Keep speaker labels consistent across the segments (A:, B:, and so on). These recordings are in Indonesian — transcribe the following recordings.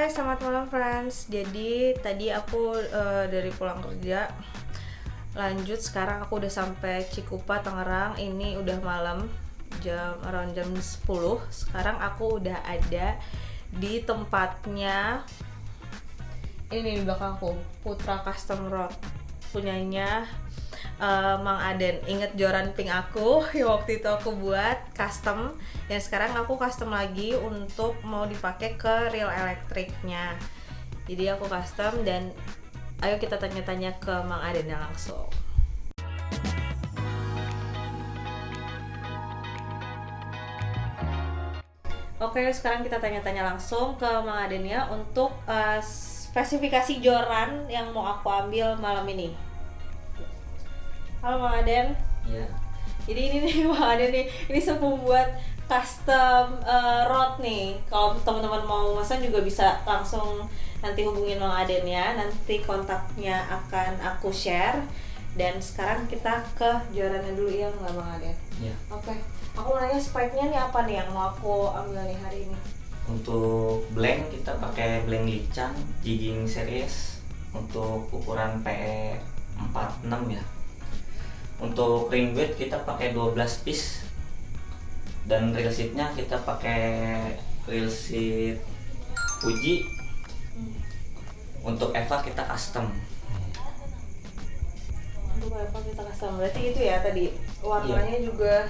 A: Selamat malam friends. Jadi tadi aku dari pulang kerja lanjut, sekarang aku udah sampai Cikupa, Tangerang. Ini udah malam, around jam 10. Sekarang aku udah ada di tempatnya. Ini di belakangku, Putra Custom Road, punyanya Mang Aden. Inget joran pink aku yang waktu itu aku buat custom, dan sekarang aku custom lagi untuk mau dipakai ke reel elektriknya. Jadi aku custom, dan ayo kita tanya-tanya ke Mang Adennya langsung. Oke, sekarang kita tanya-tanya langsung ke Mang Adennya untuk spesifikasi joran yang mau aku ambil malam ini. Halo Mang Aden.
B: Iya.
A: Jadi ini nih Mang Aden nih, ini sepuh buat custom rod nih. Kalau teman-teman mau pesan juga bisa langsung nanti hubungin Mang Aden ya. Nanti kontaknya akan aku share. Dan sekarang kita ke jorannya dulu ya, nggak Mang Aden?
B: Iya.
A: Oke. Aku mau nanya speknya nih apa nih yang mau aku ambil nih hari ini?
B: Untuk blank kita pakai blank Licang jigging series untuk ukuran PE 46 ya. Untuk ring weight kita pakai 12 piece, dan reel sheetnya kita pakai reel sheet Fuji. Untuk Eva kita custom.
A: Untuk apa kita custom? Berarti itu ya tadi warnanya juga.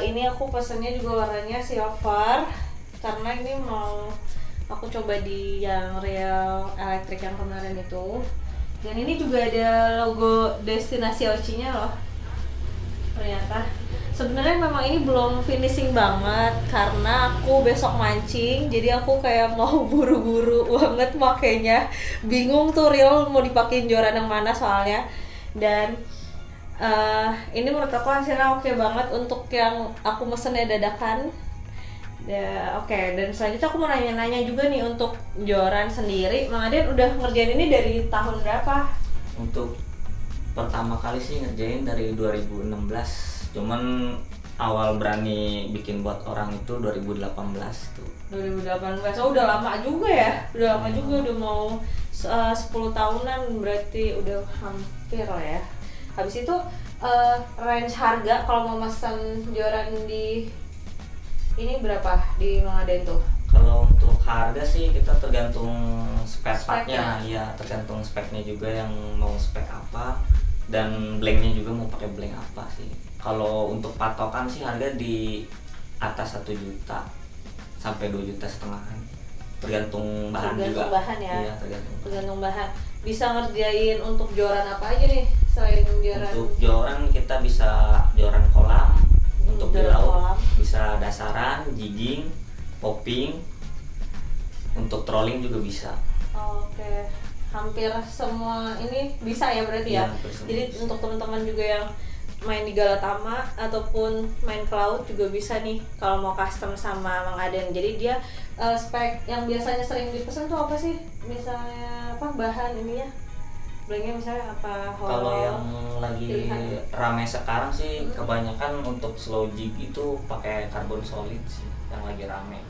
A: Ini aku pesennya juga warnanya silver karena ini mau aku coba di yang real elektrik yang kemarin itu. Dan ini juga ada logo destinasi Oci-nya loh. Ternyata sebenarnya memang ini belum finishing banget karena aku besok mancing, jadi aku kayak mau buru-buru banget makanya bingung tuh reel mau dipakein joran yang mana soalnya. Dan ini menurut aku hasilnya oke banget untuk yang aku mesennya dadakan. Oke. Dan selanjutnya aku mau nanya-nanya juga nih untuk joran sendiri. Mang Aden udah ngerjain ini dari tahun berapa?
B: Untuk pertama kali sih ngerjain dari 2016, cuman awal berani bikin buat orang itu 2018 tuh.
A: 2018, oh udah lama juga ya? Udah lama juga, udah mau 10 tahunan berarti, udah hampir lah ya. Habis itu range harga kalau mau pesan joran di ini berapa di Mang Aden tuh?
B: Kalau untuk harga sih kita tergantung spare
A: Speknya.
B: partnya, ya tergantung speknya juga yang mau spek apa, dan blanknya juga mau pakai blank apa sih. Kalau untuk patokan sih harga di atas 1 juta sampai 2,5 juta, tergantung bahan juga.
A: Tergantung bahan ya.
B: Iya,
A: Tergantung bahan. Bisa ngerjain untuk joran apa aja nih selain joran?
B: Untuk joran kita bisa joran kolam, untuk di
A: joran
B: laut
A: kolam.
B: bisa dasaran, jigging, popping, untuk trolling juga bisa.
A: Oke, hampir semua ini bisa ya berarti ya.
B: Iya, hampir semua
A: Jadi
B: bisa.
A: untuk teman-teman juga yang main di Galatama ataupun main ke laut juga bisa nih kalau mau custom sama Mang Aden. Jadi dia spek yang biasanya sering dipesan tuh apa sih? Misalnya apa bahan ininya? Blanknya misalnya apa?
B: Kalau yang lagi
A: pilihan.
B: rame sekarang sih kebanyakan untuk slow jig itu pakai karbon solid sih yang lagi rame.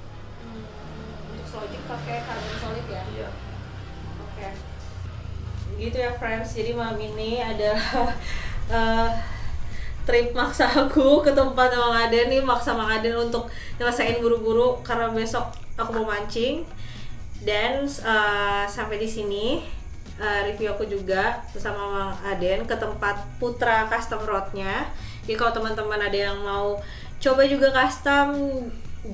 A: Untuk slow jig pakai karbon solid ya.
B: Iya.
A: Oke. Gitu ya friends. Jadi malam ini adalah trip maksa aku ke tempat Mang Aden nih, maksa Mang Aden untuk nyelesain buru-buru karena besok aku mau mancing. Dan sampai di sini review aku juga bersama Mang Aden ke tempat Putra Custom Road-nya. Jadi kalau teman-teman ada yang mau coba juga custom,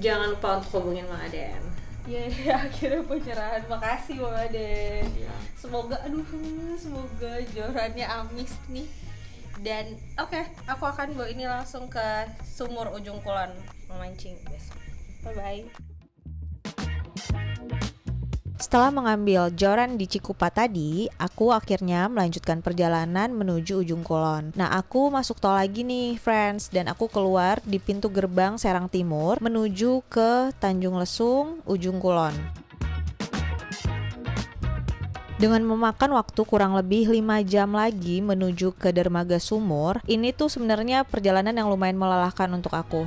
A: jangan lupa untuk hubungin Mang Aden. Ya, akhirnya penyerahan. Makasih Mang Aden.
B: Iya.
A: Semoga jorannya amis nih. Dan oke, aku akan bawa ini langsung ke sumur Ujung Kulon memancing besok. Bye bye. Setelah mengambil joran di Cikupa tadi, aku akhirnya melanjutkan perjalanan menuju Ujung Kulon. Nah, aku masuk tol lagi nih, friends, dan aku keluar di pintu gerbang Serang Timur menuju ke Tanjung Lesung, Ujung Kulon. Dengan memakan waktu kurang lebih 5 jam lagi menuju ke dermaga sumur, ini tuh sebenarnya perjalanan yang lumayan melelahkan untuk aku.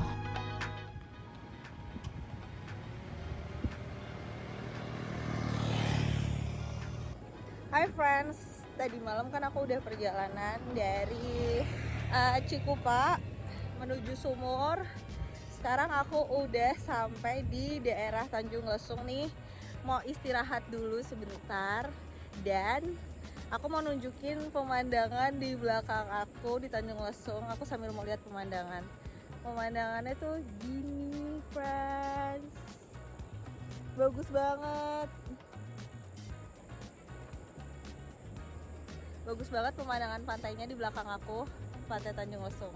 A: aku udah perjalanan dari Cikupa menuju Sumur. Sekarang aku udah sampai di daerah Tanjung Lesung nih. Mau istirahat dulu sebentar. Dan aku mau nunjukin pemandangan di belakang aku di Tanjung Lesung. Aku sambil mau lihat pemandangan. Pemandangannya tuh gini, friends. Bagus banget. Bagus banget pemandangan pantainya di belakang aku, Pantai Tanjung Lesung.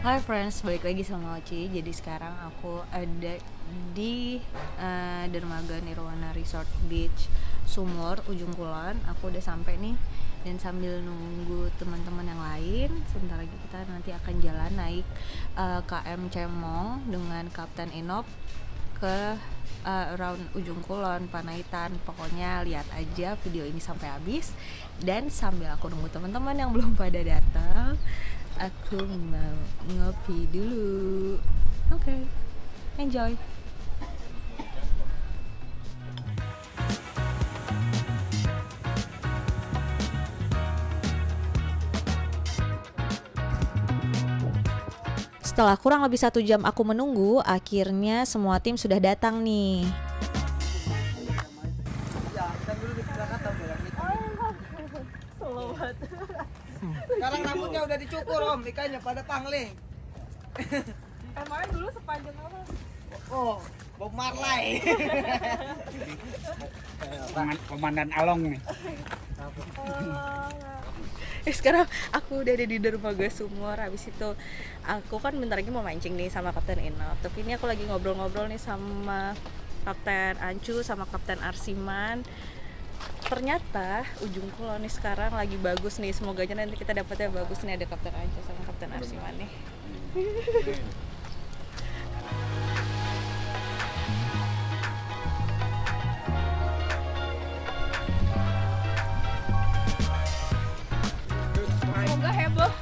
A: Hai friends, balik lagi sama Oci. Jadi sekarang aku ada di Dermaga Nirwana Resort Beach Sumur, Ujung Kulon. Aku udah sampai nih. Dan sambil nunggu teman-teman yang lain, sebentar lagi kita nanti akan jalan naik KM Cemong dengan Kapten Inop ke around Ujung Kulon, Panaitan. Pokoknya lihat aja video ini sampai habis. Dan sambil aku nunggu teman-teman yang belum pada datang, aku mau ngopi dulu. Oke, enjoy. Setelah kurang lebih 1 jam aku menunggu, akhirnya semua tim sudah datang nih. Slow banget.
C: Sekarang rambutnya udah dicukur om, ikannya pada pangling.
A: Emangnya dulu sepanjang apa?
C: Oh, Bob Marley.
D: Komandan Along nih.
A: Sekarang aku udah ada di Dermaga Sumur. Habis itu aku kan bentar lagi mau mancing nih sama Kapten Inop. Tapi ini aku lagi ngobrol-ngobrol nih sama Kapten Ancu sama Kapten Arsiman. Ternyata Ujung Kulon nih sekarang lagi bagus nih. Semoga aja nanti kita dapetnya bagus nih, ada Kapten Ancu sama Kapten Arsiman nih. Semoga heboh.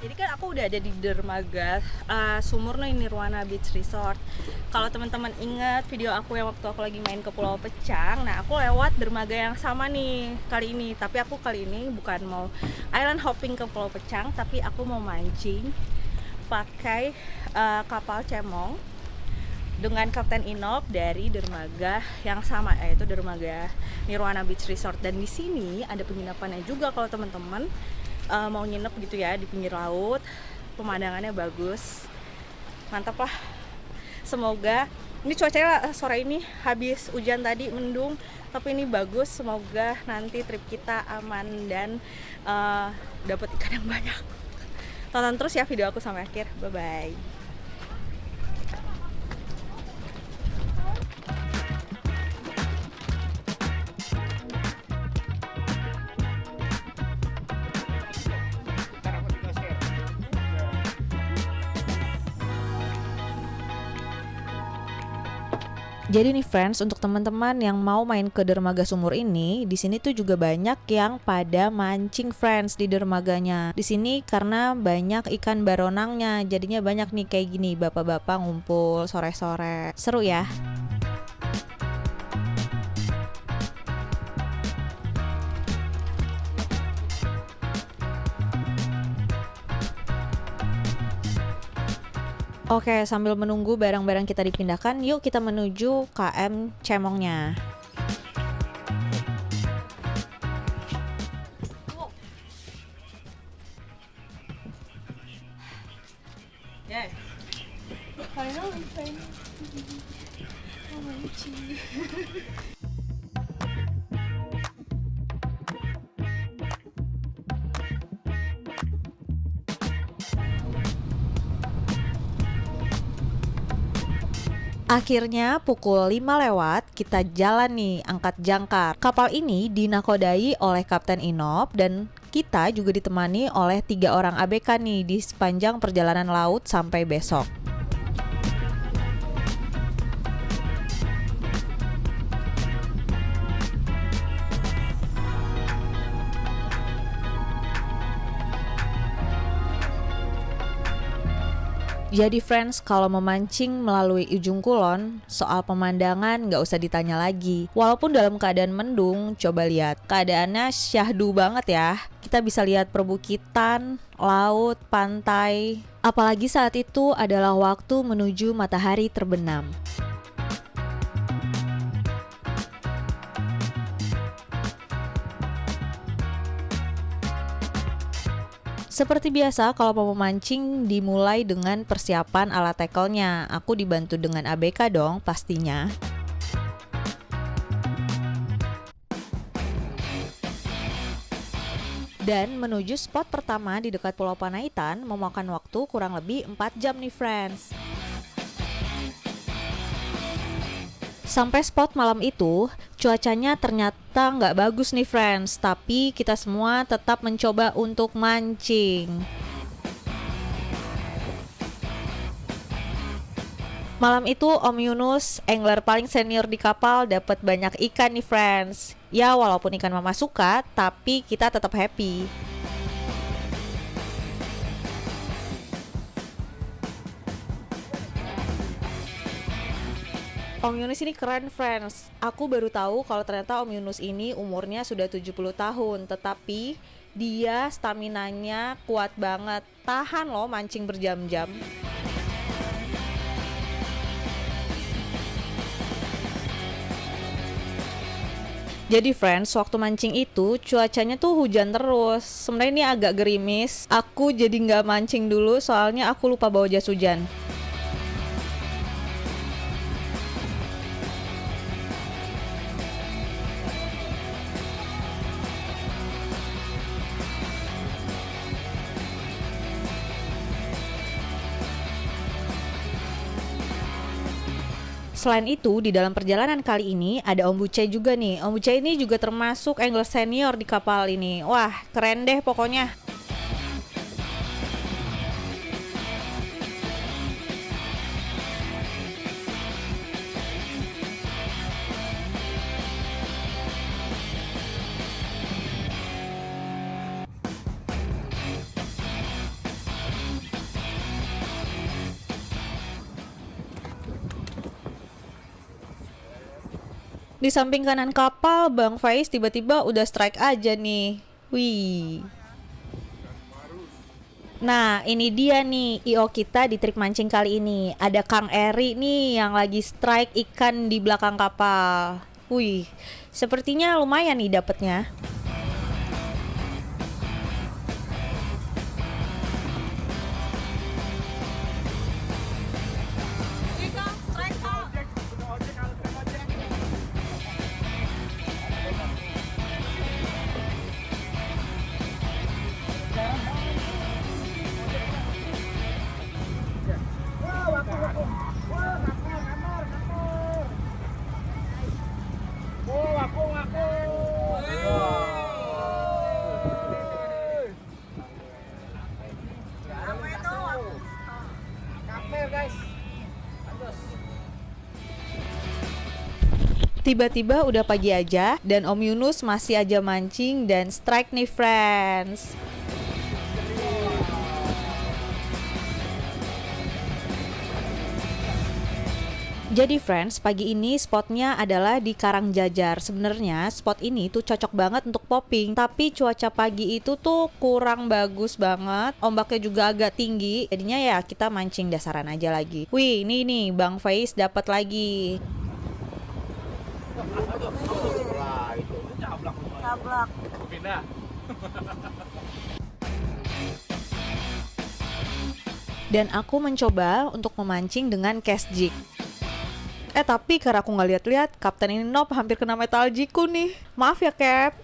A: Jadi kan aku udah ada di Dermaga Sumur nih, Nirwana Beach Resort. Kalau teman-teman ingat video aku yang waktu aku lagi main ke Pulau Pecang, nah aku lewat dermaga yang sama nih kali ini. Tapi aku kali ini bukan mau island hopping ke Pulau Pecang, tapi aku mau mancing pakai kapal cemong dengan Kapten Inop dari dermaga yang sama, yaitu dermaga Nirwana Beach Resort. Dan di sini ada penginapannya juga kalau teman-teman mau nginep gitu ya di pinggir laut. Pemandangannya bagus, mantap lah. Semoga ini cuacanya sore ini habis hujan tadi mendung, tapi ini bagus. Semoga nanti trip kita aman dan dapat ikan yang banyak. Tonton terus ya video aku sampai akhir. Bye bye. Jadi nih friends, untuk teman-teman yang mau main ke Dermaga Sumur ini, di sini tuh juga banyak yang pada mancing friends di dermaganya. Di sini karena banyak ikan baronangnya, jadinya banyak nih kayak gini bapak-bapak ngumpul sore-sore. Seru ya. Oke, sambil menunggu barang-barang kita dipindahkan, yuk kita menuju KM Cemongnya. Akhirnya pukul 5 lewat, kita jalan nih, angkat jangkar. Kapal ini dinakodai oleh Kapten Inop dan kita juga ditemani oleh 3 orang ABK nih di sepanjang perjalanan laut sampai besok. Jadi friends, kalau memancing melalui Ujung Kulon, soal pemandangan nggak usah ditanya lagi. Walaupun dalam keadaan mendung, coba lihat. Keadaannya syahdu banget ya. Kita bisa lihat perbukitan, laut, pantai. Apalagi saat itu adalah waktu menuju matahari terbenam. Seperti biasa, kalau mau memancing dimulai dengan persiapan alat tackle-nya. Aku dibantu dengan ABK dong pastinya. Dan menuju spot pertama di dekat Pulau Panaitan memakan waktu kurang lebih 4 jam nih friends. Sampai spot malam itu, cuacanya ternyata nggak bagus nih friends, tapi kita semua tetap mencoba untuk mancing. Malam itu Om Yunus, angler paling senior di kapal, dapat banyak ikan nih friends. Ya walaupun ikan mama suka, tapi kita tetap happy. Om Yunus ini keren friends. Aku baru tahu kalau ternyata Om Yunus ini umurnya sudah 70 tahun, tetapi dia staminanya kuat banget. Tahan loh mancing berjam-jam. Jadi friends, waktu mancing itu cuacanya tuh hujan terus. Sebenarnya ini agak gerimis. Aku jadi nggak mancing dulu soalnya aku lupa bawa jas hujan. Selain itu, di dalam perjalanan kali ini ada Om Buce juga nih. Om Buce ini juga termasuk angler senior di kapal ini. Wah, keren deh pokoknya. Di samping kanan kapal, Bang Faiz tiba-tiba udah strike aja nih. Wih. Nah, ini dia nih IO kita di trik mancing kali ini. Ada Kang Eri nih yang lagi strike ikan di belakang kapal. Wih, sepertinya lumayan nih dapetnya. Tiba-tiba udah pagi aja dan Om Yunus masih aja mancing dan strike nih friends. Jadi friends, pagi ini spotnya adalah di Karangjajar. Sebenarnya spot ini tuh cocok banget untuk popping, tapi cuaca pagi itu tuh kurang bagus banget. Ombaknya juga agak tinggi. Jadinya ya kita mancing dasaran aja lagi. Wih, ini nih Bang Faiz dapat lagi. Cablak. Pindah. Dan aku mencoba untuk memancing dengan cast jig. Tapi karena aku nggak lihat-lihat, Kapten ini Nop hampir kena metaljiku nih. Maaf ya, Cap.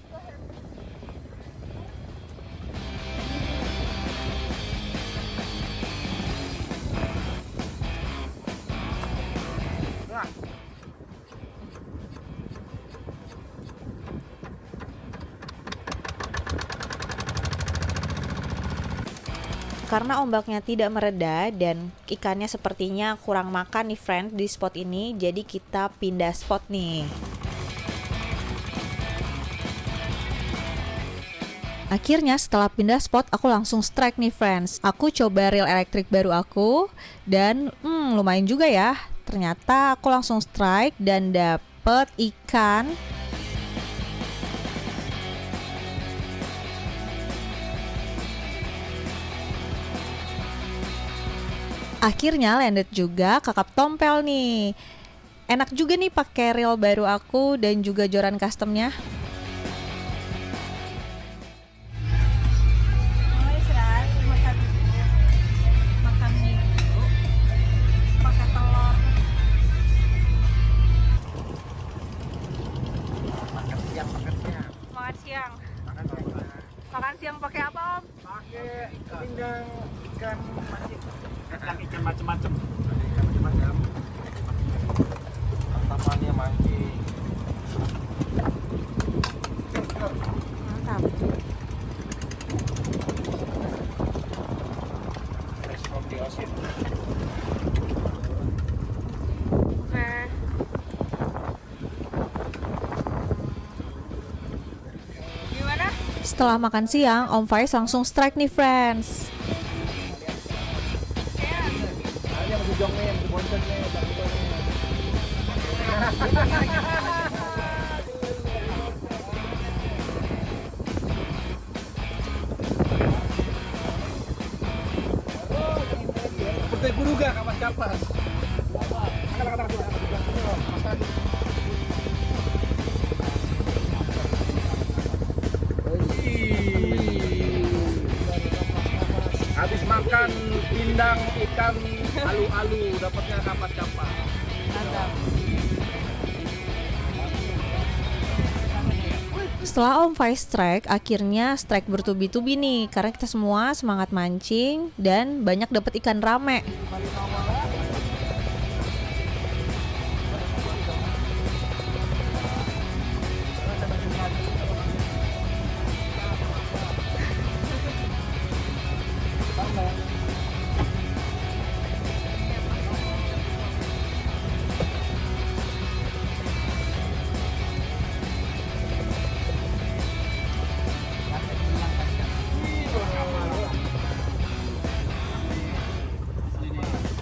A: Karena ombaknya tidak mereda dan ikannya sepertinya kurang makan nih friend di spot ini, jadi kita pindah spot nih. Akhirnya setelah pindah spot aku langsung strike nih friends. Aku coba reel elektrik baru aku dan lumayan juga ya. Ternyata aku langsung strike dan dapet ikan. Akhirnya landed juga kakap tompel nih. Enak juga nih pakai reel baru aku dan juga joran customnya. Makan mie dulu. Pakai telur.
C: Makan siang.
A: Makan siang.
C: Makan siang.
A: Makan siang pakai apa, Om?
C: Pakai pindang ikan mancing.
D: Ikan macam-macam.
C: Ikan macam-macam. Tamannya mancing.
A: Mantap.
C: Fresh from the ocean.
A: Oke. Gimana? Setelah makan siang, Om Faiz langsung strike nih friends.
C: Ada yang bujong nih, yang bonceng nih, seperti kuduga kapas-kapas. Habis makan pindang ikan alu-alu, dapatnya kapas-kapas.
A: Setelah Om Faiz strike, akhirnya strike bertubi-tubi nih karena kita semua semangat mancing dan banyak dapat ikan rame.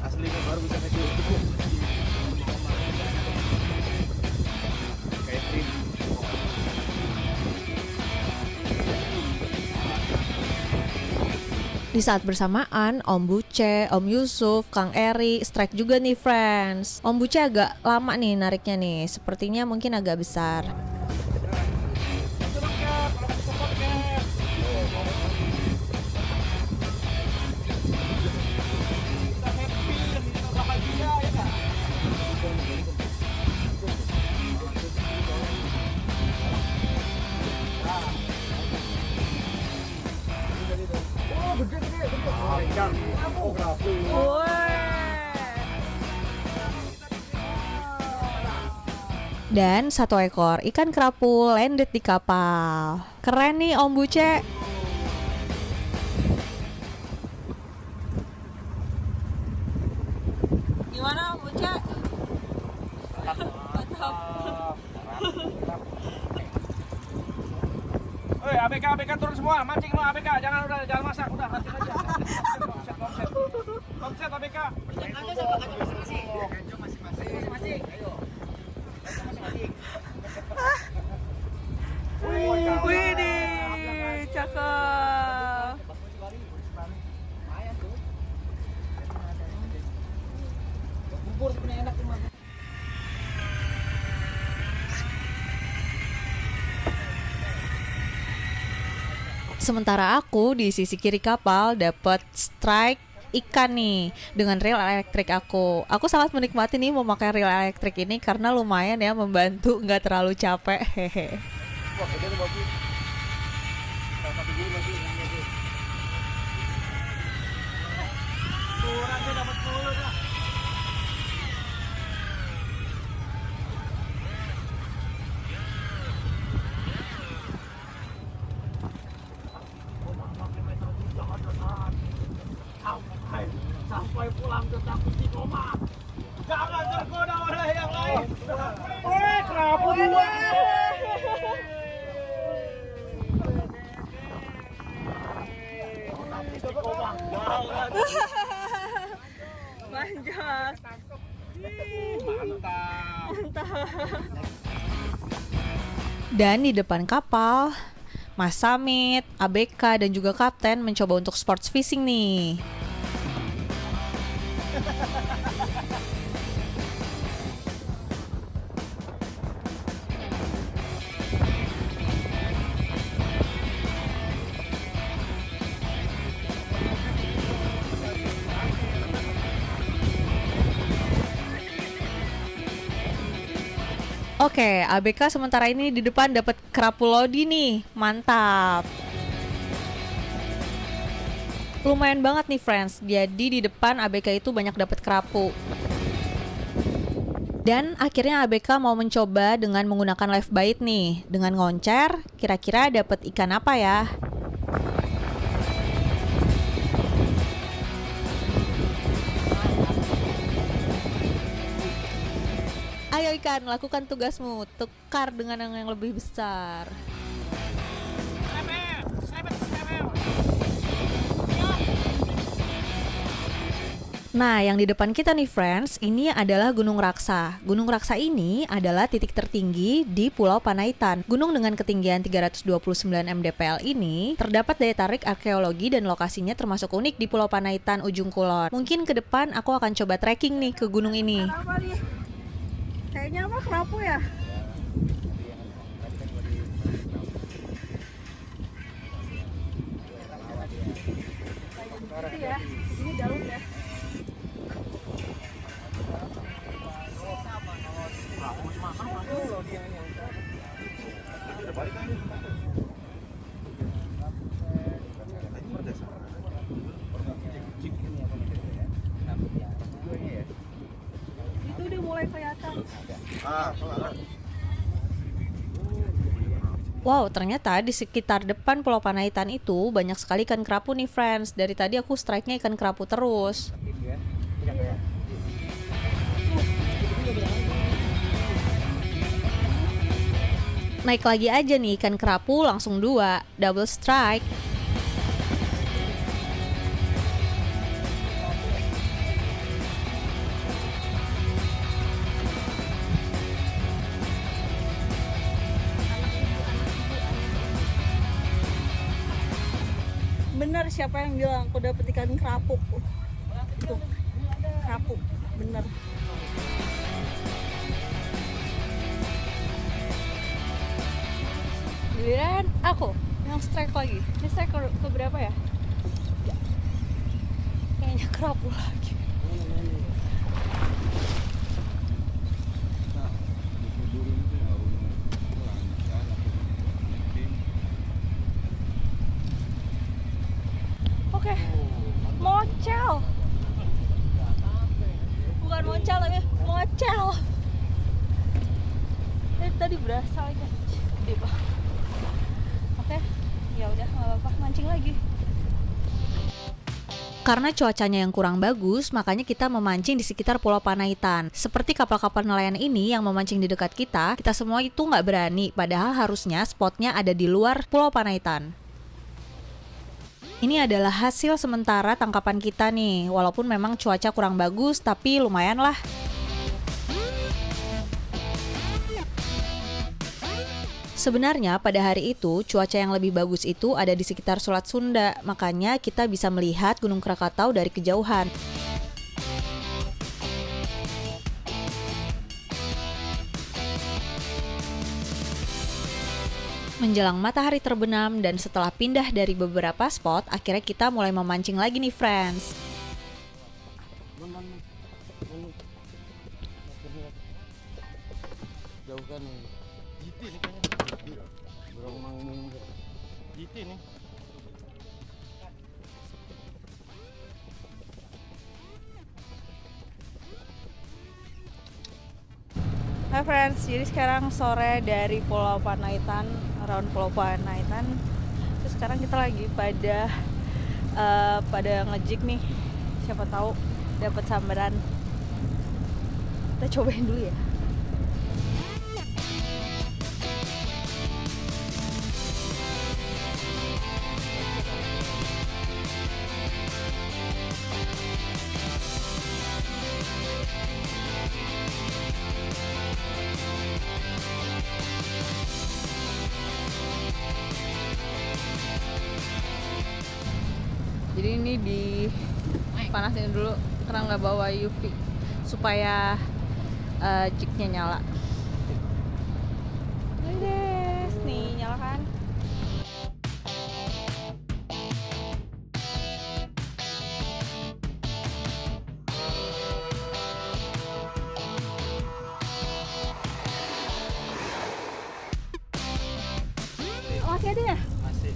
C: Aslinya baru bisa ngejar itu. Kayak trim.
A: Di saat bersamaan, Om Buce, Om Yusuf, Kang Eri strike juga nih friends. Om Buce agak lama nih nariknya nih, sepertinya mungkin agak besar. Dan satu ekor ikan kerapu landed di kapal. Keren nih Om Buce. Gimana Om Buce?
C: Oi, ABK turun semua, mancing lo ABK, jangan masak, udah mancing aja. Omset ABK. Masing-masing. Ayo. Masing-masing.
A: Wih nih, cakep.
C: Bubur sebenarnya enak cuma.
A: Sementara aku di sisi kiri kapal dapat strike ikan nih dengan reel elektrik aku. Aku sangat menikmati nih memakai reel elektrik ini karena lumayan ya membantu, nggak terlalu capek. Hehe.
C: Sampai pulang tetap istiqomah. Jangan tergoda oleh yang lain. Kerapu dua.
A: Manjat.
C: Mantap.
A: Dan di depan kapal, Mas Samit, ABK, dan juga Kapten mencoba untuk sports fishing nih. Oke, ABK sementara ini di depan dapat kerapu lodi nih, mantap. Lumayan banget nih friends, jadi di depan ABK itu banyak dapat kerapu. Dan akhirnya ABK mau mencoba dengan menggunakan live bait nih, dengan ngoncer, kira-kira dapat ikan apa ya? Ayo ikan, lakukan tugasmu, tukar dengan yang lebih besar. Nah, yang di depan kita nih friends, ini adalah Gunung Raksa. Gunung Raksa ini adalah titik tertinggi di Pulau Panaitan. Gunung dengan ketinggian 329 mdpl ini terdapat daya tarik arkeologi dan lokasinya termasuk unik di Pulau Panaitan, Ujung Kulon. Mungkin ke depan aku akan coba trekking nih ke gunung ini.
E: Kayaknya apa kerapu ya? Itu ya, ini daun ya. Itu udah mulai kelihatan.
A: Wow, ternyata di sekitar depan Pulau Panaitan itu banyak sekali ikan kerapu nih friends. Dari tadi aku strike-nya ikan kerapu terus. Naik lagi aja nih ikan kerapu langsung 2, double strike.
E: Bener siapa yang bilang aku dapet ikan kerapu? Tuh, kerapu, bener.
A: Giliran aku yang strike lagi. Ini strike ke berapa ya? Kayaknya kerapu lagi. Oke, mocel. Bukan mocel tapi mocel. Tadi berasa aja, gede banget. Oke, ya udah nggak apa-apa, mancing lagi. Karena cuacanya yang kurang bagus, makanya kita memancing di sekitar Pulau Panaitan. Seperti kapal-kapal nelayan ini yang memancing di dekat kita semua itu nggak berani, padahal harusnya spotnya ada di luar Pulau Panaitan. Ini adalah hasil sementara tangkapan kita nih, walaupun memang cuaca kurang bagus, tapi lumayan lah. Sebenarnya pada hari itu, cuaca yang lebih bagus itu ada di sekitar Selat Sunda, makanya kita bisa melihat Gunung Krakatau dari kejauhan. Menjelang matahari terbenam dan setelah pindah dari beberapa spot, akhirnya kita mulai memancing lagi nih friends.
C: jauh kan nih. GT nih kayaknya. Burung manggung. GT nih.
E: Hai friends, jadi sekarang sore dari Pulau Panaitan, around Pulau Panaitan. Terus sekarang kita lagi pada ngejig nih. Siapa tahu dapat sambaran. Kita cobain dulu ya. Jadi ini dipanasin dulu karena nggak bawa UV supaya jignya nyala. Yes, nih nyala kan? Masih ada ya?
C: Masih.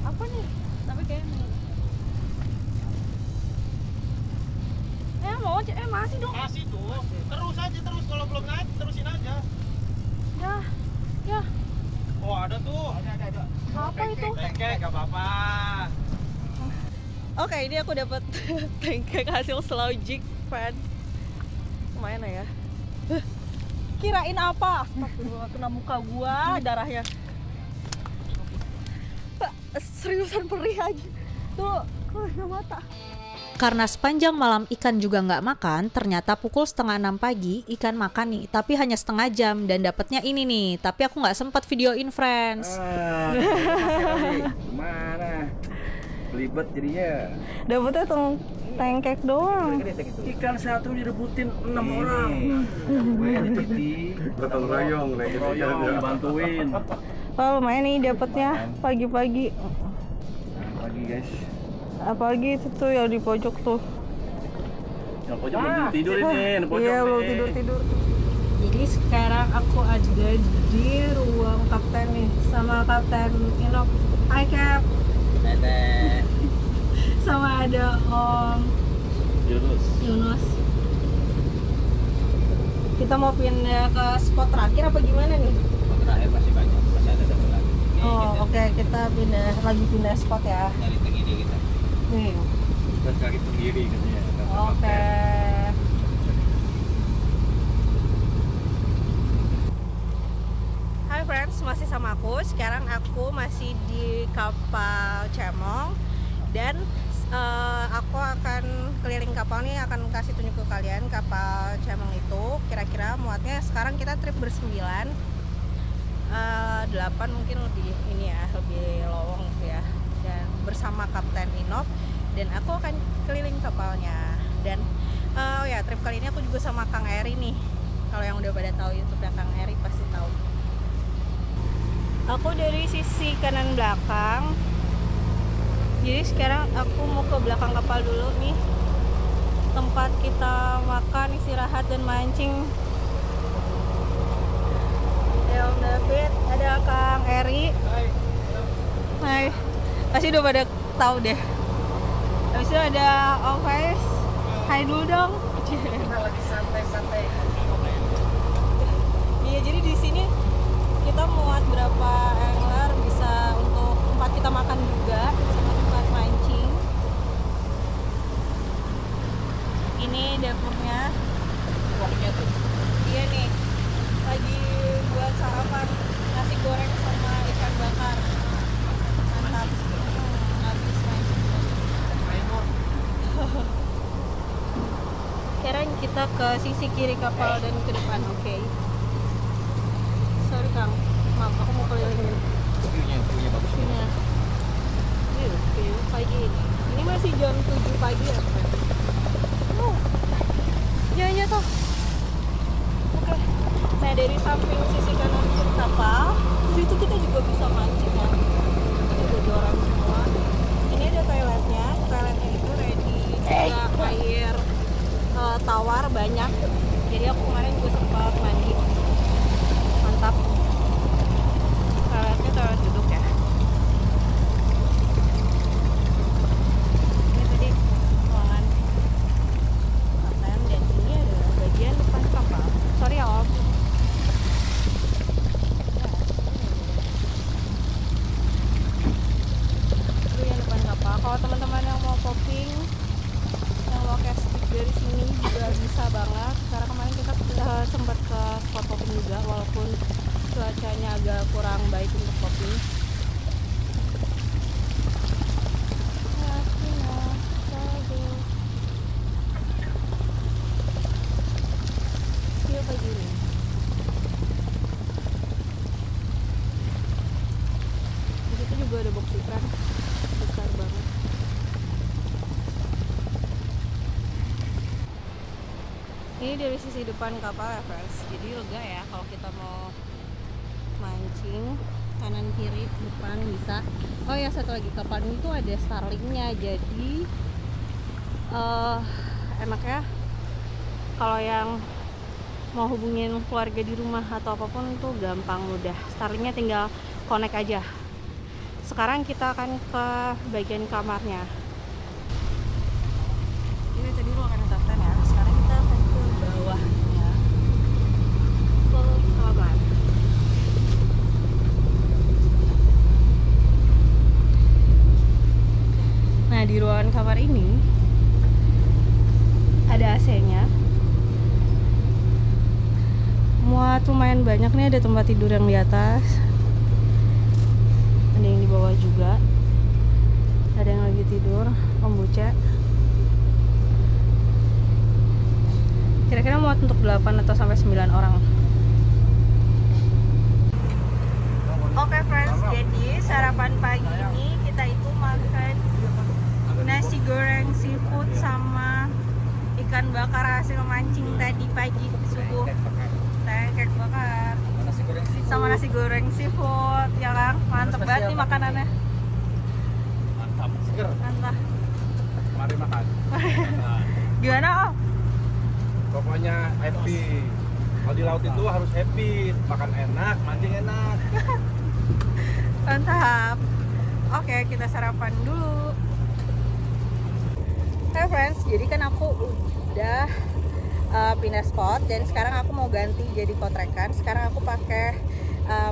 E: Apa nih? Tapi kayaknya masih dong.
C: Masih tuh. Terus aja terus, kalau belum naik terusin aja.
E: Ya.
C: Oh, ada tuh. Ada.
E: Apa itu?
C: Tengkek enggak apa-apa.
E: Oke, ini aku dapat tengkek hasil slow jig, friends. Lumayan ya. Kirain apa? Astagfirullah, kena muka gua darahnya. Seriusan perih aja. Tuh, kena mata.
F: Karena sepanjang malam ikan juga nggak makan, ternyata pukul 5:30 pagi ikan makan nih, tapi hanya setengah jam dan dapatnya ini nih. Tapi aku nggak sempat videoin, friends.
C: Gimana? Belibet jadinya.
E: Dapetnya tengkek doang.
C: Ikan satu direbutin 6 orang. Gotong royong, dibantuin.
E: Oh, lumayan nih dapetnya pagi-pagi.
C: Pagi guys.
E: Apalagi itu tuh yang di pojok tuh.
C: Yang pojok belum tidur ini, yang pojok.
E: Iya, belum tidur. Jadi sekarang aku ada di ruang kapten nih sama Kapten Inok. Hai Cap. Sama ada Om Yunus. Kita mau pindah ke spot terakhir apa gimana nih?
B: Spot terakhir masih banyak, masih ada satu lagi.
E: Oh, oke, kita pindah spot ya.
B: Dari tenggiri kita.
E: Nih.
C: Kita cari tenggiri katanya.
E: Oke. Hai friends, masih sama aku. Sekarang aku masih di kapal Cemong dan aku akan keliling kapal nih, akan kasih tunjuk ke kalian kapal Cemong itu kira-kira muatnya. Sekarang kita trip bersembilan, 8 mungkin lebih ini ya, lebih lowong gitu ya. Dan bersama Kapten Inop dan aku akan keliling kapalnya. Dan ya trip kali ini aku juga sama Kang Eri nih. Kalau yang udah pada tahu YouTube ya Kang Eri pasti tahu. Aku dari sisi kanan belakang. Jadi sekarang aku mau ke belakang kapal dulu nih. Tempat kita makan, istirahat dan mancing. Ada Om David, ada Kang Eri. Hai. Pasti udah pada tahu deh. Habis itu ada Om Faiz. Hai dulu dong.
C: Kita lagi santai-santai.
E: Iya, jadi di sini kita muat berapa angler bisa untuk tempat kita makan juga sama tempat mancing. Ini dapurnya.
B: Pokoknya tuh.
E: Iya nih. Lagi buat sarapan nasi goreng sama ikan bakar. Mantap. Habis mancing. Sekarang kita ke sisi kiri kapal dan ke depan, oke? Sorry Kang, maaf aku mau kelilingin.
B: View-nya bagus nih.
E: Iya. View pagi ini. Ini masih jam 7 pagi ya, Pak? Oh. Iya tuh. Oke. Nah, dari samping sisi kanan kiri kapal, itu kita juga bisa mancing ya. Ini udah orang semua. Ini ada toiletnya. Toiletnya itu ready juga air tawar banyak. Jadi aku kemarin juga sempat mandi. Mantap. Toiletnya toilet duduk ya. Ini tadi ruangan kapten dan ini ada bagian depan kapal. Sorry ya Om. Itu yang depan kapal. Kalau teman-teman yang mau popping, yang lokasi dari sini juga bisa banget. Karena kemarin kita sempat ke spot popping juga, walaupun cuacanya agak kurang baik untuk popping. Iya pagi ini. Di situ juga ada box ikan besar banget. Ini dari sisi depan kapal ya friends, jadi lega ya kalau kita mau mancing kanan kiri depan bisa. Oh ya, satu lagi, kapal ini tuh ada starlinknya, jadi enak ya kalau yang mau hubungin keluarga di rumah atau apapun tuh gampang mudah. Starlinknya tinggal connect aja. Sekarang kita akan ke bagian kamarnya. Ini tadi ruangan kapten ya. Sekarang kita akan ke bawahnya, ke kamar. Nah, di ruangan kamar ini ada AC-nya. Muat lumayan banyak nih, ada tempat tidur yang di atas. Ada yang di bawah juga. Ada yang lagi tidur, Om Buce. Kira-kira muat untuk 8 atau sampai 9 orang. Oke friends, jadi sarapan pagi ini kita itu makan nasi goreng seafood sama ikan bakar hasil memancing tadi pagi subuh. Pancake bakar sama nasi goreng seafood, ya Kang? Mantep banget nih makanannya.
D: Mantap, seger.
E: Mantap.
D: Mari makan.
E: Gimana Om?
D: Pokoknya happy. Kalau di laut itu harus happy, makan enak, mancing enak.
E: Mantap. Oke, kita sarapan dulu. Hey friends, jadi kan aku udah pindah spot dan sekarang aku mau ganti jadi kotrekan. Sekarang aku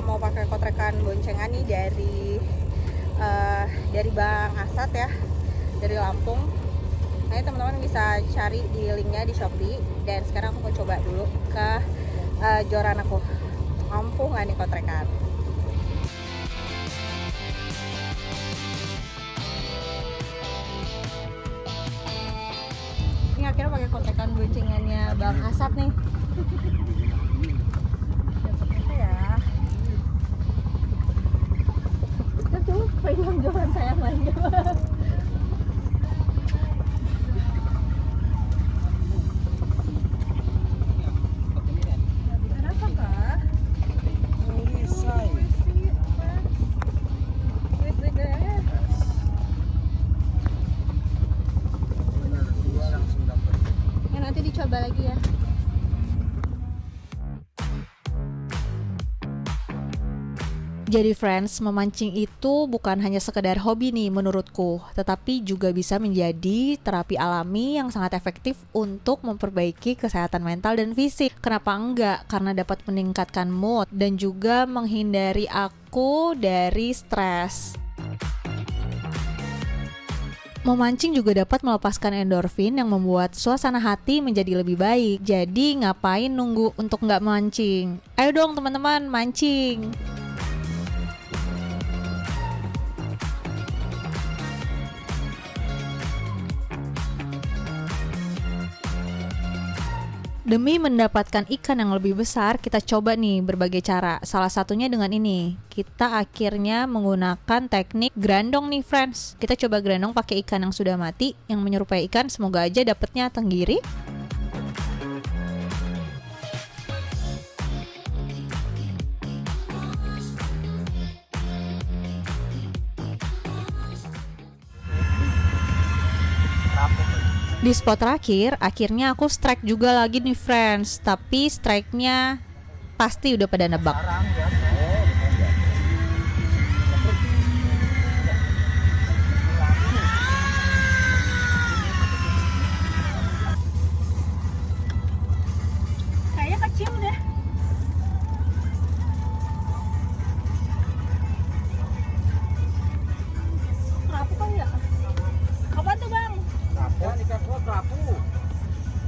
E: mau pakai kotrekan boncengan nih dari Bang Asad ya, dari Lampung. Nah, teman-teman bisa cari di linknya di Shopee. Dan sekarang aku mau coba dulu ke joran aku. Mampu nggak nih kotrekan? Ini akhirnya pakai kontekan boncengannya Bang Asad nih. Dapat ya. Kita tuh pegang joran saya main. Kenapa Kak? Wait deh. Ya, nanti dicoba lagi ya.
F: Jadi friends, memancing itu bukan hanya sekedar hobi nih menurutku, tetapi juga bisa menjadi terapi alami yang sangat efektif untuk memperbaiki kesehatan mental dan fisik. Kenapa enggak? Karena dapat meningkatkan mood dan juga menghindari aku dari stres. Memancing juga dapat melepaskan endorfin yang membuat suasana hati menjadi lebih baik. Jadi ngapain nunggu untuk nggak mancing? Ayo dong teman-teman, mancing! Demi mendapatkan ikan yang lebih besar, kita coba nih berbagai cara. Salah satunya dengan ini. Kita akhirnya menggunakan teknik grandong nih friends. Kita coba grandong pakai ikan yang sudah mati, yang menyerupai ikan. Semoga aja dapetnya tenggiri. Di spot terakhir, akhirnya aku strike juga lagi nih friends. Tapi strike-nya pasti udah pada nebak.
E: Kayaknya kecil deh. Kerapu kan ya? Apa tuh bang?
C: Kerapu. Ya, ikan gua kerapu.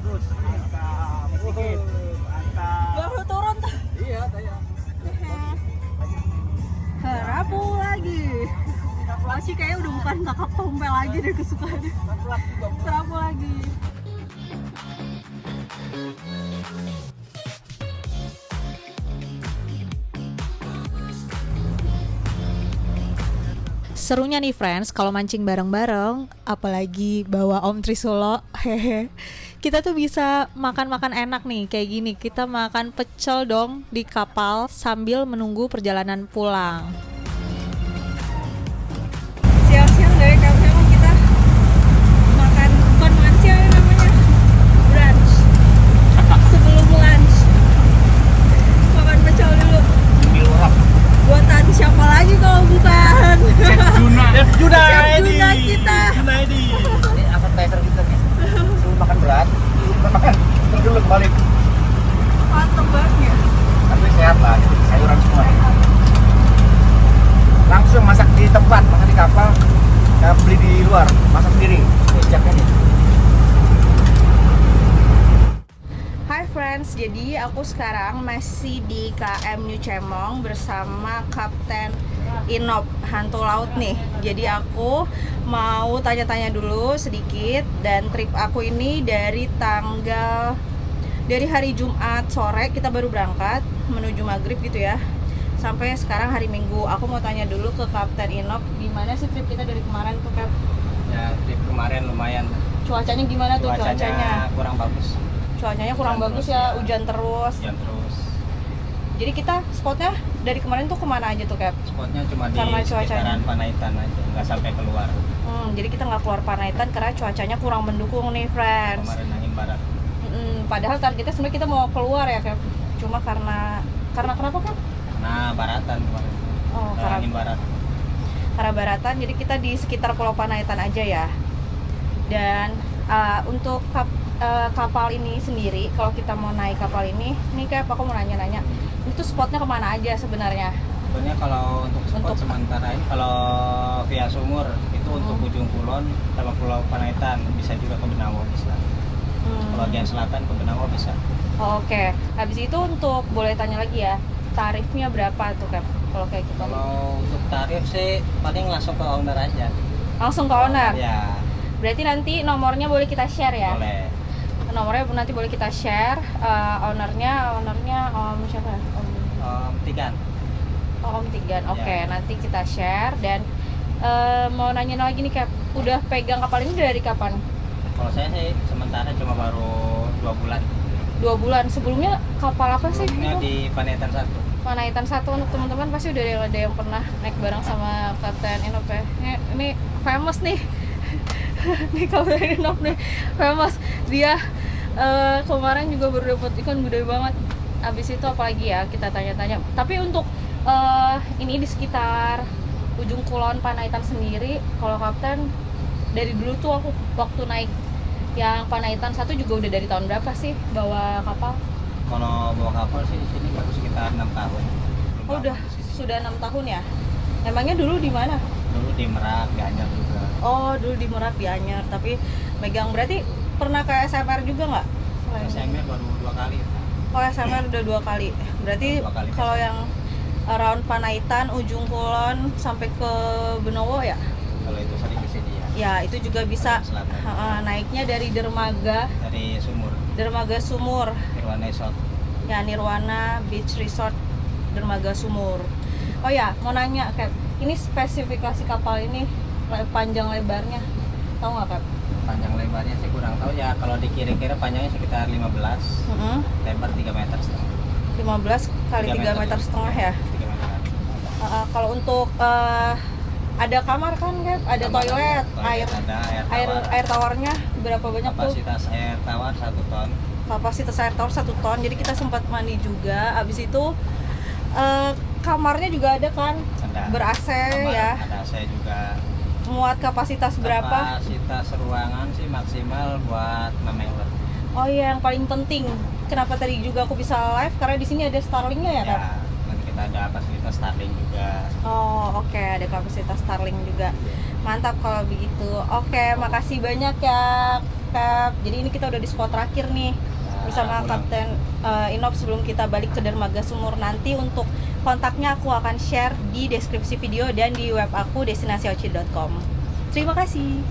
C: Terus mantap. Sedikit. Mantap.
E: Baru turun tuh.
C: Iya, saya.
E: Kerapu lagi. Masih kayak udah bukan kakap tompel lagi deh kesukaannya. Kerapu lagi.
F: Serunya nih friends, kalau mancing bareng-bareng, apalagi bawa Om Trisulo, hehe. Kita tuh bisa makan-makan enak nih, kayak gini. Kita makan pecel dong di kapal sambil menunggu perjalanan pulang.
E: Siang-siang dari kapal kita makan, bukan makan siang ya namanya, brunch. Sebelum lunch makan pecel dulu. Buatan siapa lagi kalau bukan
C: Chef Junaidi.
E: Chef Juna kita.
C: Junaidi.
G: Ini appetizer kita nih. Sebelum makan berat, kita makan terus dulu kembali.
E: mantep banget ya.
G: Tapi sehat lah, sayuran semua. Langsung masak di tempat, masak di kapal. Nggak beli di luar, masak sendiri. Ini siapnya nih.
E: Hai friends, jadi aku sekarang masih di KM New Cemong bersama Kapten Inop, hantu laut nih. Jadi aku mau tanya-tanya dulu sedikit, dan trip aku ini dari hari Jumat sore kita baru berangkat menuju maghrib gitu ya, sampai sekarang hari Minggu. Aku mau tanya dulu ke Kapten Inop, gimana sih trip kita dari kemarin tuh Kap?
G: Ya, trip kemarin lumayan.
E: Cuacanya gimana tuh cuacanya?
G: Kurang bagus.
E: Cuacanya kurang
G: Hujan
E: bagus
G: terus,
E: ya,
G: ya.
E: hujan terus.
G: Hujan terus.
E: Jadi kita spotnya dari kemarin tuh kemana aja tuh Cap?
G: Spotnya cuma di
E: Karena cuacanya.
G: sekitaran Panaitan aja, nggak sampai keluar.
E: Jadi kita nggak keluar Panaitan karena cuacanya kurang mendukung nih friends.
G: Kemarin angin barat.
E: Padahal targetnya sebenarnya kita mau keluar ya Cap. Cuma karena kenapa Cap?
G: Nah, baratan kemarin.
E: Oh,
G: Angin barat.
E: karena baratan. Jadi kita di sekitar Pulau Panaitan aja ya. Dan untuk kapal ini sendiri, kalau kita mau naik kapal ini Cap, aku mau nanya-nanya, itu spotnya kemana aja sebenarnya?
G: Sebetulnya kalau untuk spot
E: Untuk-
G: sementara ini, kalau via sumur itu untuk ujung kulon sama Pulau Panaitan, bisa juga ke Benawo bisa. Kalau bagian selatan ke Benawo bisa.
E: Oke, habis itu untuk boleh tanya lagi ya, tarifnya berapa tuh Cap? Kalau kayak gitu?
G: Kalau untuk tarif sih paling langsung ke owner aja.
E: Langsung ke owner?
G: Ya,
E: Berarti nanti nomornya boleh kita share ya?
G: boleh.
E: Nomornya nanti boleh kita share. Ownernya Om siapa?
G: Tigan.
E: Om Tigan. Oke,
G: Ya.
E: nanti kita share. Dan mau nanya lagi nih Cap, udah pegang kapal ini dari kapan?
G: Kalau saya sih sementara cuma baru 2 bulan.
E: 2 bulan. Sebelumnya kapal apa sih
G: Sebelumnya
E: itu?
G: di Panaitan 1.
E: Panaitan 1. Untuk teman-teman pasti udah ada yang pernah naik bareng sama Kapten Inop ya. Ini famous nih. Nih Kapten Inop nih famous. Dia kemarin juga baru dapat ikan gede banget. Abis itu apalagi ya kita tanya-tanya. Tapi untuk ini di sekitar ujung kulon Panaitan sendiri, kalau Kapten dari dulu tuh aku waktu naik yang Panaitan 1 juga udah dari tahun berapa sih bawa kapal?
G: Kalau bawa kapal sih di sini baru sekitar 6 tahun. Belum
E: Oh,
G: lama
E: udah
G: di sini.
E: sudah 6 tahun ya? Emangnya dulu di mana?
G: Dulu di Merak, di Anyer juga.
E: Oh, dulu di Merak, di Anyer. Tapi megang berarti pernah ke SMR juga nggak?
G: SMR baru 2 kali.
E: Oh, SMR udah 2 kali. Berarti
G: 2 kali
E: kalau
G: SMR.
E: yang around Panaitan, ujung kulon sampai ke Benowo ya?
G: Kalau itu sering di sini ya.
E: Ya, itu juga bisa.
G: Selatan.
E: Naiknya dari Dermaga
G: Dari Sumur,
E: Sumur.
G: Nirwana Resort.
E: Ya, Nirwana Beach Resort Dermaga Sumur. Oh ya, mau nanya Cap, ini spesifikasi kapal ini panjang lebarnya tahu nggak Cap?
G: Panjang lebarnya sih kurang tahu ya. Kalau dikira-kira panjangnya sekitar 15, lebar 3 meter setengah.
E: 15 kali 3 meter setengah ya.
G: 3 meter.
E: Kalau untuk ada kamar kan Cap? Ada
G: Kamar
E: toilet,
G: ada,
E: air
G: ada
E: air
G: tawar.
E: air tawarnya berapa banyak tuh?
G: Kapasitas air tawar 1 ton.
E: Kapasitas air tawar 1 ton. Jadi kita sempat mandi juga. Abis itu kamarnya juga ada kan?
G: Ada.
E: Ber-AC ya.
G: Ada AC juga.
E: Muat kapasitas berapa?
G: Kapasitas ruangan sih maksimal buat 6 angler.
E: Oh iya, yang paling penting. Kenapa tadi juga aku bisa live? Karena di sini ada Starlink-nya ya, Kak?
G: Ya, dan kita ada fasilitas Starlink juga.
E: Oh, oke, ada kapasitas Starlink juga. Mantap kalau begitu. Oke, makasih banyak ya, Kak. Jadi ini kita udah di spot terakhir nih bersama
G: pulang.
E: Kapten Inop sebelum kita balik ke Dermaga Sumur. Nanti untuk kontaknya aku akan share di deskripsi video dan di web aku destinasioci.com. Terima kasih.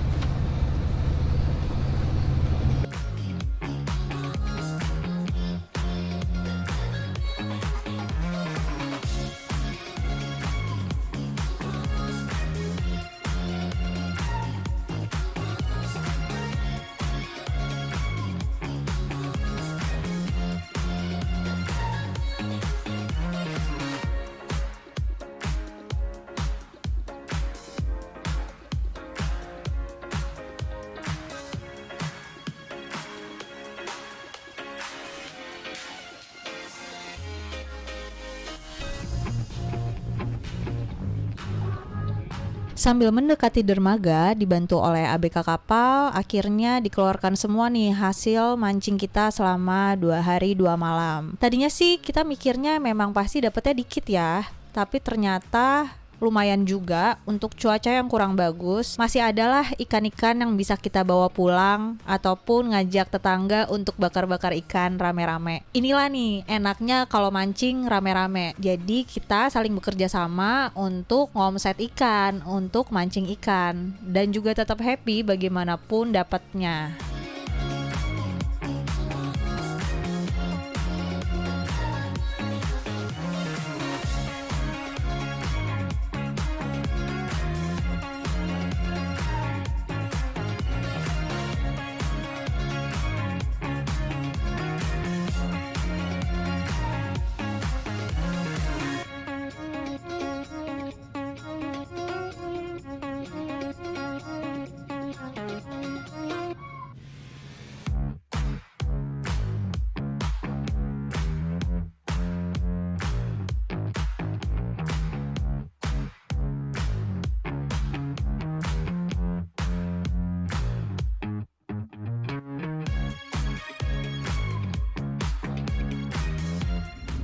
F: Sambil mendekati dermaga, dibantu oleh ABK kapal, akhirnya dikeluarkan semua nih hasil mancing kita selama 2 hari 2 malam. Tadinya sih kita mikirnya memang pasti dapetnya dikit ya, tapi ternyata lumayan juga. Untuk cuaca yang kurang bagus, masih adalah ikan-ikan yang bisa kita bawa pulang ataupun ngajak tetangga untuk bakar-bakar ikan rame-rame. Inilah nih enaknya kalau mancing rame-rame. Jadi kita saling bekerja sama untuk ngomset ikan, untuk mancing ikan, dan juga tetap happy bagaimanapun dapatnya.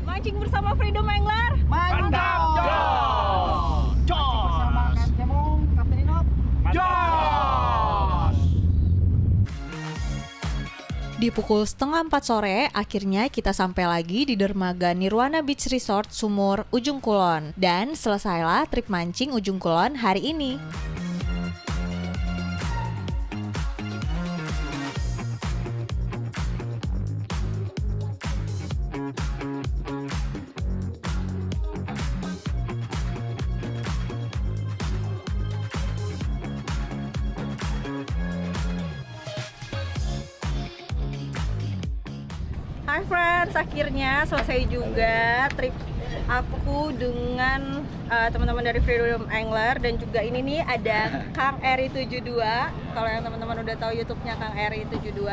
F: Mancing bersama Freedom Angler.
C: Mantap, Jos!
G: Bersama Kapten Cemong, Kapten Inop.
C: Jos!
F: Di pukul 3:30 sore, akhirnya kita sampai lagi di dermaga Nirwana Beach Resort Sumur, Ujung Kulon. Dan selesailah trip mancing Ujung Kulon hari ini.
E: Hai friends, akhirnya selesai juga trip aku dengan teman-teman dari Freedom Angler. Dan juga ini nih ada Kang Eri 72. Kalau yang teman-teman udah tahu YouTube-nya Kang Eri 72,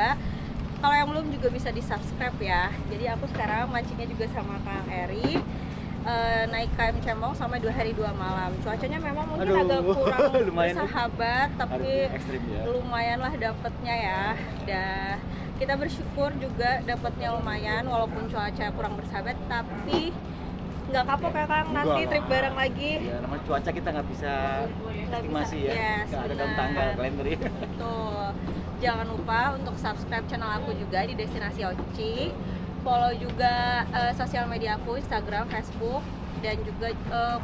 E: kalau yang belum juga bisa di subscribe ya. Jadi aku sekarang mancingnya juga sama Kang Eri, naik KM Cemong sama 2 hari 2 malam. Cuacanya memang mungkin agak kurang bersahabat, tapi lumayan lah dapetnya ya. Dan kita bersyukur juga dapatnya lumayan walaupun cuaca kurang bersahabat, tapi nggak kapok ya Kang, nanti trip bareng lagi.
H: Ya, namanya cuaca kita nggak bisa estimasi ya,
E: yes,
H: nggak ada dalam
E: benar.
H: tanggal kalender ya.
E: Betul. Jangan lupa untuk subscribe channel aku juga di Destinasi Oci, follow juga sosial media aku, Instagram, Facebook, dan juga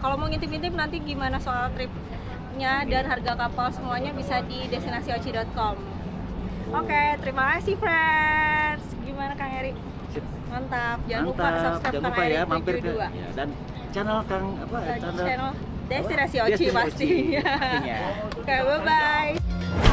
E: kalau mau ngintip-ngintip nanti gimana soal tripnya dan harga kapal semuanya bisa di destinasioci.com. Oke, terima kasih friends. Gimana Kang Eri?
H: Sip.
E: Mantap. Jangan lupa
H: Mantap.
E: subscribe
H: Jangan
E: Kang
H: lupa
E: Eri
H: ya mampir ke
E: 72.
H: ya, dan channel Kang apa?
E: Channel Destinasi Oci
H: Destinasi Oci,
E: pastinya.
H: pastinya.
E: Oke, bye bye.